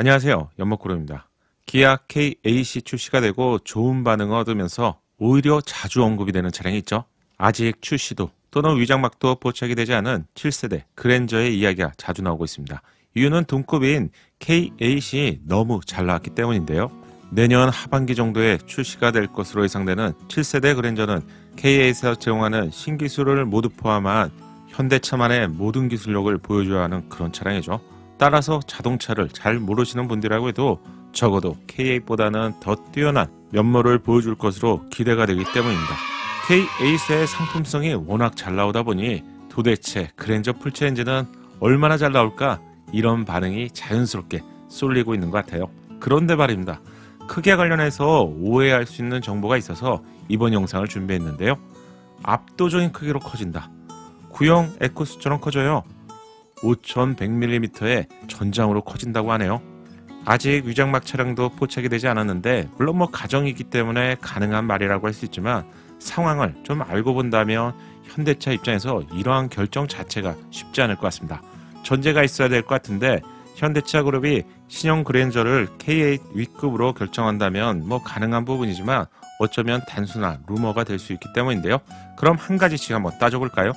안녕하세요. 연목구름입니다. 기아 K-AC 출시가 되고 좋은 반응을 얻으면서 오히려 자주 언급이 되는 차량이 있죠. 아직 출시도 또는 위장막도 포착이 되지 않은 7세대 그랜저의 이야기가 자주 나오고 있습니다. 이유는 동급인 K-AC 너무 잘 나왔기 때문인데요. 내년 하반기 정도에 출시가 될 것으로 예상되는 7세대 그랜저는 K-A에서 제공하는 신기술을 모두 포함한 현대차만의 모든 기술력을 보여줘야 하는 그런 차량이죠. 따라서 자동차를 잘 모르시는 분들이라고 해도 적어도 K8보다는 더 뛰어난 면모를 보여줄 것으로 기대가 되기 때문입니다. K8의 상품성이 워낙 잘 나오다 보니 도대체 그랜저 풀체 엔진은 얼마나 잘 나올까, 이런 반응이 자연스럽게 쏠리고 있는 것 같아요. 그런데 말입니다. 크기와 관련해서 오해할 수 있는 정보가 있어서 이번 영상을 준비했는데요. 압도적인 크기로 커진다. 구형 에쿠스처럼 커져요. 5100mm의 전장으로 커진다고 하네요. 아직 위장막 차량도 포착이 되지 않았는데 물론 가정이기 때문에 가능한 말이라고 할 수 있지만 상황을 좀 알고 본다면 현대차 입장에서 이러한 결정 자체가 쉽지 않을 것 같습니다. 전제가 있어야 될 것 같은데 현대차 그룹이 신형 그랜저를 K8 위급으로 결정한다면 가능한 부분이지만 어쩌면 단순한 루머가 될 수 있기 때문인데요. 그럼 한 가지씩 한번 따져볼까요?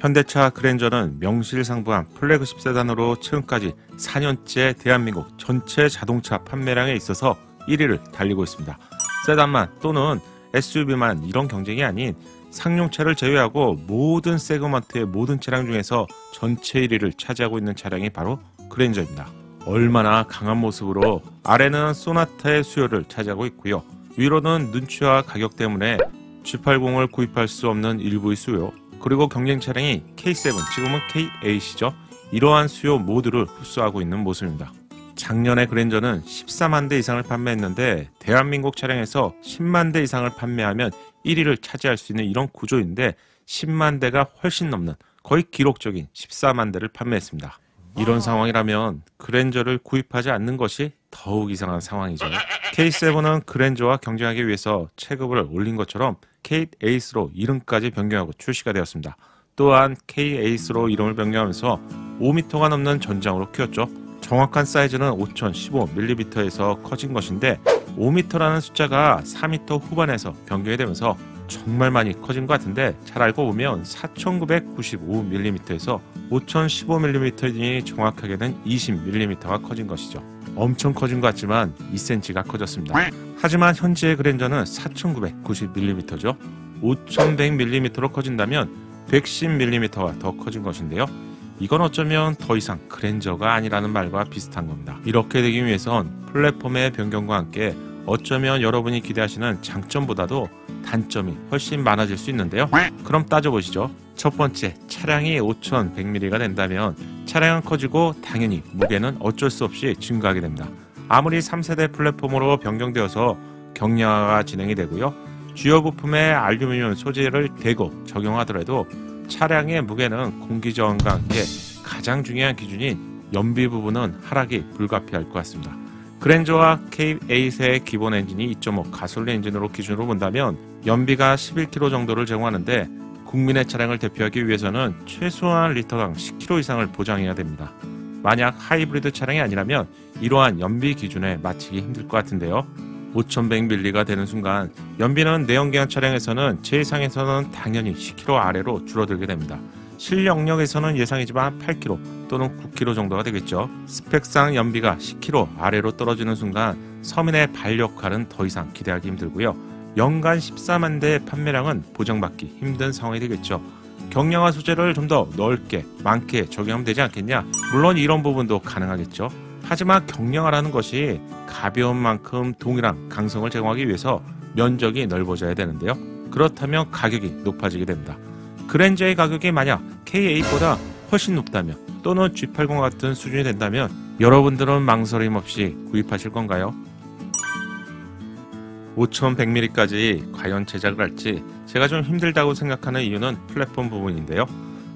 현대차 그랜저는 명실상부한 플래그십 세단으로 최근까지 4년째 대한민국 전체 자동차 판매량에 있어서 1위를 달리고 있습니다. 세단만 또는 SUV만 이런 경쟁이 아닌 상용차를 제외하고 모든 세그먼트의 모든 차량 중에서 전체 1위를 차지하고 있는 차량이 바로 그랜저입니다. 얼마나 강한 모습으로 아래는 소나타의 수요를 차지하고 있고요. 위로는 눈치와 가격 때문에 G80을 구입할 수 없는 일부의 수요, 그리고 경쟁 차량이 K7, 지금은 K8이죠. 이러한 수요 모두를 흡수하고 있는 모습입니다. 작년에 그랜저는 14만 대 이상을 판매했는데 대한민국 차량에서 10만 대 이상을 판매하면 1위를 차지할 수 있는 이런 구조인데 10만 대가 훨씬 넘는 거의 기록적인 14만 대를 판매했습니다. 이런 상황이라면 그랜저를 구입하지 않는 것이 더욱 이상한 상황이죠. K7은 그랜저와 경쟁하기 위해서 체급을 올린 것처럼 K8로 이름까지 변경하고 출시가 되었습니다. 또한 K8로 이름을 변경하면서 5m가 넘는 전장으로 키웠죠. 정확한 사이즈는 5015mm에서 커진 것인데 5m라는 숫자가 4m 후반에서 변경이 되면서 정말 많이 커진 것 같은데 잘 알고 보면 4995mm에서 5015mm니 정확하게는 20mm가 커진 것이죠. 엄청 커진 것 같지만 2cm가 커졌습니다. 하지만 현재의 그랜저는 4990mm죠. 5100mm로 커진다면 110mm가 더 커진 것인데요. 이건 어쩌면 더 이상 그랜저가 아니라는 말과 비슷한 겁니다. 이렇게 되기 위해선 플랫폼의 변경과 함께 어쩌면 여러분이 기대하시는 장점보다도 단점이 훨씬 많아질 수 있는데요. 그럼 따져보시죠. 첫 번째, 차량이 5100mm가 된다면 차량은 커지고 당연히 무게는 어쩔 수 없이 증가하게 됩니다. 아무리 3세대 플랫폼으로 변경되어서 경량화가 진행이 되고요. 주요 부품에 알루미늄 소재를 대고 적용하더라도 차량의 무게는 공기저항과 함께 가장 중요한 기준인 연비 부분은 하락이 불가피할 것 같습니다. 그랜저와 K8의 기본 엔진이 2.5 가솔린 엔진으로 기준으로 본다면 연비가 11km 정도를 제공하는데 국민의 차량을 대표하기 위해서는 최소한 리터당 10km 이상을 보장해야 됩니다. 만약 하이브리드 차량이 아니라면 이러한 연비 기준에 맞추기 힘들 것 같은데요. 5100mm가 되는 순간 연비는 내연기관 차량에서는 최상에서는 당연히 10km 아래로 줄어들게 됩니다. 실영역에서는 예상이지만 8km 또는 9km 정도가 되겠죠. 스펙상 연비가 10km 아래로 떨어지는 순간 서민의 발역할은 더 이상 기대하기 힘들고요. 연간 14만 대의 판매량은 보장받기 힘든 상황이 되겠죠. 경량화 소재를 좀 더 넓게 많게 적용하면 되지 않겠냐? 물론 이런 부분도 가능하겠죠. 하지만 경량화라는 것이 가벼운 만큼 동일한 강성을 제공하기 위해서 면적이 넓어져야 되는데요. 그렇다면 가격이 높아지게 됩니다. 그랜저의 가격이 만약 K8보다 훨씬 높다면 또는 G80 같은 수준이 된다면 여러분들은 망설임 없이 구입하실 건가요? 5100mm까지 과연 제작을 할지 제가 좀 힘들다고 생각하는 이유는 플랫폼 부분인데요.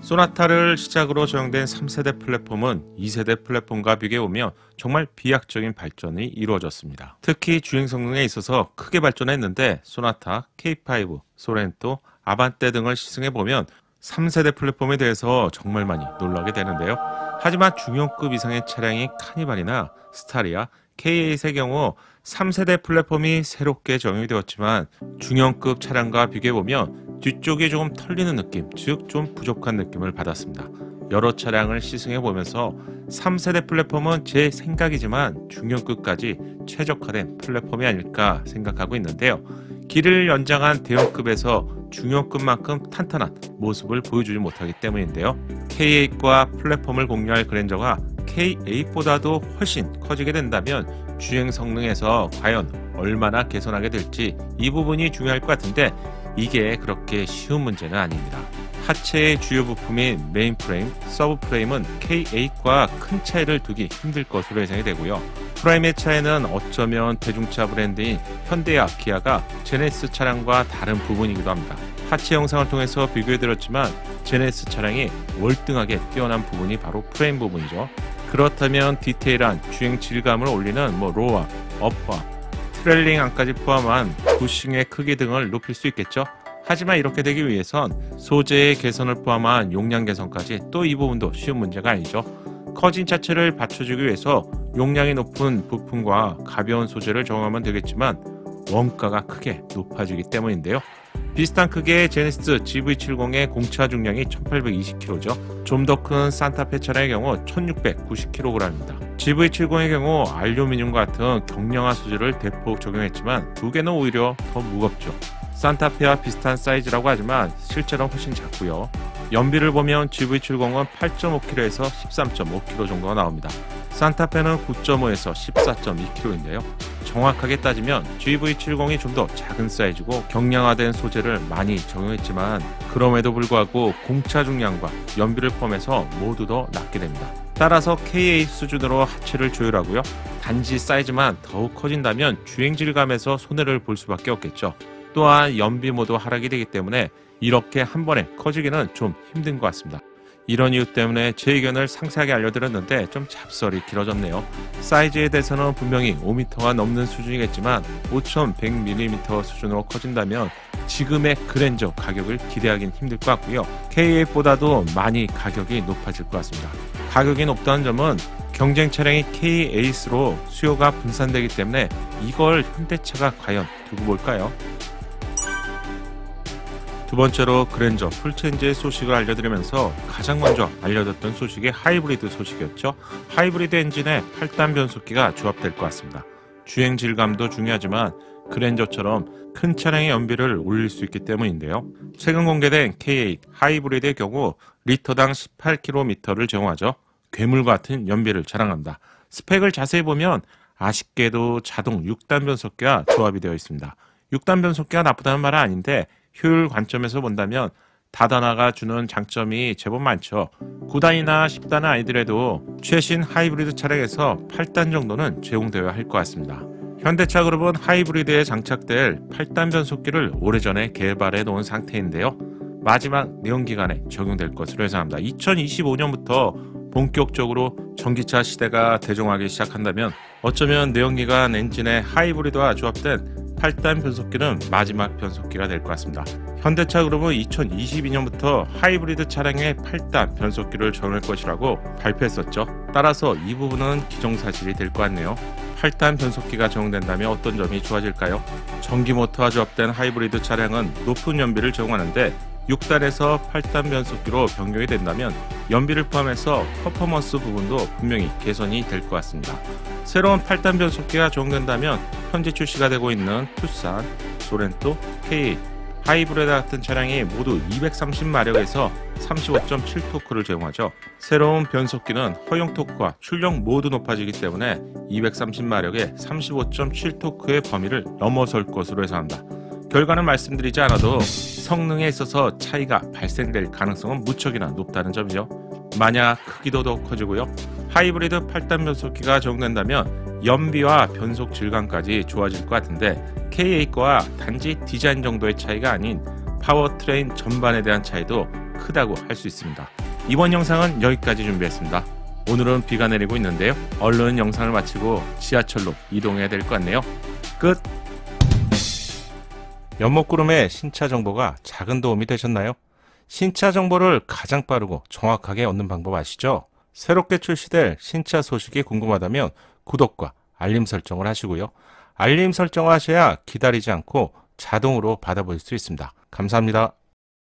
소나타를 시작으로 적용된 3세대 플랫폼은 2세대 플랫폼과 비교해보면 정말 비약적인 발전이 이루어졌습니다. 특히 주행 성능에 있어서 크게 발전했는데 소나타, K5, 소렌토, 아반떼 등을 시승해보면 3세대 플랫폼에 대해서 정말 많이 놀라게 되는데요. 하지만 중형급 이상의 차량인 카니발이나 스타리아, K8의 경우 3세대 플랫폼이 새롭게 적용이 되었지만 중형급 차량과 비교해보면 뒤쪽이 조금 털리는 느낌, 즉 좀 부족한 느낌을 받았습니다. 여러 차량을 시승해보면서 3세대 플랫폼은 제 생각이지만 중형급까지 최적화된 플랫폼이 아닐까 생각하고 있는데요. 길을 연장한 대형급에서 중형급만큼 탄탄한 모습을 보여주지 못하기 때문인데요. K8과 플랫폼을 공유할 그랜저가 K8보다도 훨씬 커지게 된다면 주행 성능에서 과연 얼마나 개선하게 될지 이 부분이 중요할 것 같은데 이게 그렇게 쉬운 문제는 아닙니다. 하체의 주요 부품인 메인 프레임, 서브 프레임은 K8과 큰 차이를 두기 힘들 것으로 예상이 되고요. 프라임의 차이는 어쩌면 대중차 브랜드인 현대와 기아가 제네시스 차량과 다른 부분이기도 합니다. 하체 영상을 통해서 비교해드렸지만 제네시스 차량이 월등하게 뛰어난 부분이 바로 프레임 부분이죠. 그렇다면 디테일한 주행 질감을 올리는 로어와 업화, 트레일링 안까지 포함한 부싱의 크기 등을 높일 수 있겠죠. 하지만 이렇게 되기 위해선 소재의 개선을 포함한 용량 개선까지 또 이 부분도 쉬운 문제가 아니죠. 커진 차체를 받쳐주기 위해서 용량이 높은 부품과 가벼운 소재를 적용하면 되겠지만 원가가 크게 높아지기 때문인데요. 비슷한 크기의 제네시스 GV70의 공차 중량이 1820kg죠. 좀 더 큰 산타페 차량의 경우 1690kg입니다. GV70의 경우 알루미늄 같은 경량화 소재를 대폭 적용했지만 두 개는 오히려 더 무겁죠. 산타페와 비슷한 사이즈라고 하지만 실제로는 훨씬 작고요. 연비를 보면 GV70은 8.5kg에서 13.5kg 정도가 나옵니다. 산타페는 9.5에서 14.2kg인데요. 정확하게 따지면 GV70이 좀 더 작은 사이즈고 경량화된 소재를 많이 적용했지만 그럼에도 불구하고 공차 중량과 연비를 포함해서 모두 더 낮게 됩니다. 따라서 K8 수준으로 하체를 조율하고요. 단지 사이즈만 더욱 커진다면 주행 질감에서 손해를 볼 수밖에 없겠죠. 또한 연비 모두 하락이 되기 때문에 이렇게 한 번에 커지기는 좀 힘든 것 같습니다. 이런 이유 때문에 제 의견을 상세하게 알려드렸는데 좀 잡설이 길어졌네요. 사이즈에 대해서는 분명히 5m가 넘는 수준이겠지만 5100mm 수준으로 커진다면 지금의 그랜저 가격을 기대하기는 힘들 것 같고요. K8보다도 많이 가격이 높아질 것 같습니다. 가격이 높다는 점은 경쟁 차량이 K8로 수요가 분산되기 때문에 이걸 현대차가 과연 두고 볼까요? 두 번째로 그랜저 풀체인지의 소식을 알려드리면서 가장 먼저 알려졌던 소식이 하이브리드 소식이었죠. 하이브리드 엔진에 8단 변속기가 조합될 것 같습니다. 주행 질감도 중요하지만 그랜저처럼 큰 차량의 연비를 올릴 수 있기 때문인데요. 최근 공개된 K8 하이브리드의 경우 리터당 18km를 제공하죠. 괴물 같은 연비를 자랑합니다. 스펙을 자세히 보면 아쉽게도 자동 6단 변속기와 조합이 되어 있습니다. 6단 변속기가 나쁘다는 말은 아닌데 효율 관점에서 본다면 다단화가 주는 장점이 제법 많죠. 9단이나 10단은 아니더라도 최신 하이브리드 차량에서 8단 정도는 제공되어야 할 것 같습니다. 현대차 그룹은 하이브리드에 장착될 8단 변속기를 오래전에 개발해 놓은 상태인데요. 마지막 내연기관에 적용될 것으로 예상합니다. 2025년부터 본격적으로 전기차 시대가 대중하기 시작한다면 어쩌면 내연기관 엔진의 하이브리드와 조합된 8단 변속기는 마지막 변속기가 될 것 같습니다. 현대차 그룹은 2022년부터 하이브리드 차량에 8단 변속기를 적용할 것이라고 발표했었죠. 따라서 이 부분은 기정사실이 될 것 같네요. 8단 변속기가 적용된다면 어떤 점이 좋아질까요? 전기 모터와 조합된 하이브리드 차량은 높은 연비를 제공하는데 6단에서 8단 변속기로 변경이 된다면 연비를 포함해서 퍼포먼스 부분도 분명히 개선이 될 것 같습니다. 새로운 8단 변속기가 적용된다면 현재 출시가 되고 있는 투싼, 소렌토, K8, 하이브리드 같은 차량이 모두 230마력에서 35.7토크를 제공하죠. 새로운 변속기는 허용 토크와 출력 모두 높아지기 때문에 230마력의 35.7토크의 범위를 넘어설 것으로 예상합니다. 결과는 말씀드리지 않아도 성능에 있어서 차이가 발생될 가능성은 무척이나 높다는 점이죠. 만약 크기도 더 커지고요. 하이브리드 8단 변속기가 적용된다면 연비와 변속 질감까지 좋아질 것 같은데 K8과 단지 디자인 정도의 차이가 아닌 파워트레인 전반에 대한 차이도 크다고 할 수 있습니다. 이번 영상은 여기까지 준비했습니다. 오늘은 비가 내리고 있는데요. 얼른 영상을 마치고 지하철로 이동해야 될 것 같네요. 끝! 연목구름의 신차 정보가 작은 도움이 되셨나요? 신차 정보를 가장 빠르고 정확하게 얻는 방법 아시죠? 새롭게 출시될 신차 소식이 궁금하다면 구독과 알림 설정을 하시고요. 알림 설정을 하셔야 기다리지 않고 자동으로 받아볼 수 있습니다. 감사합니다.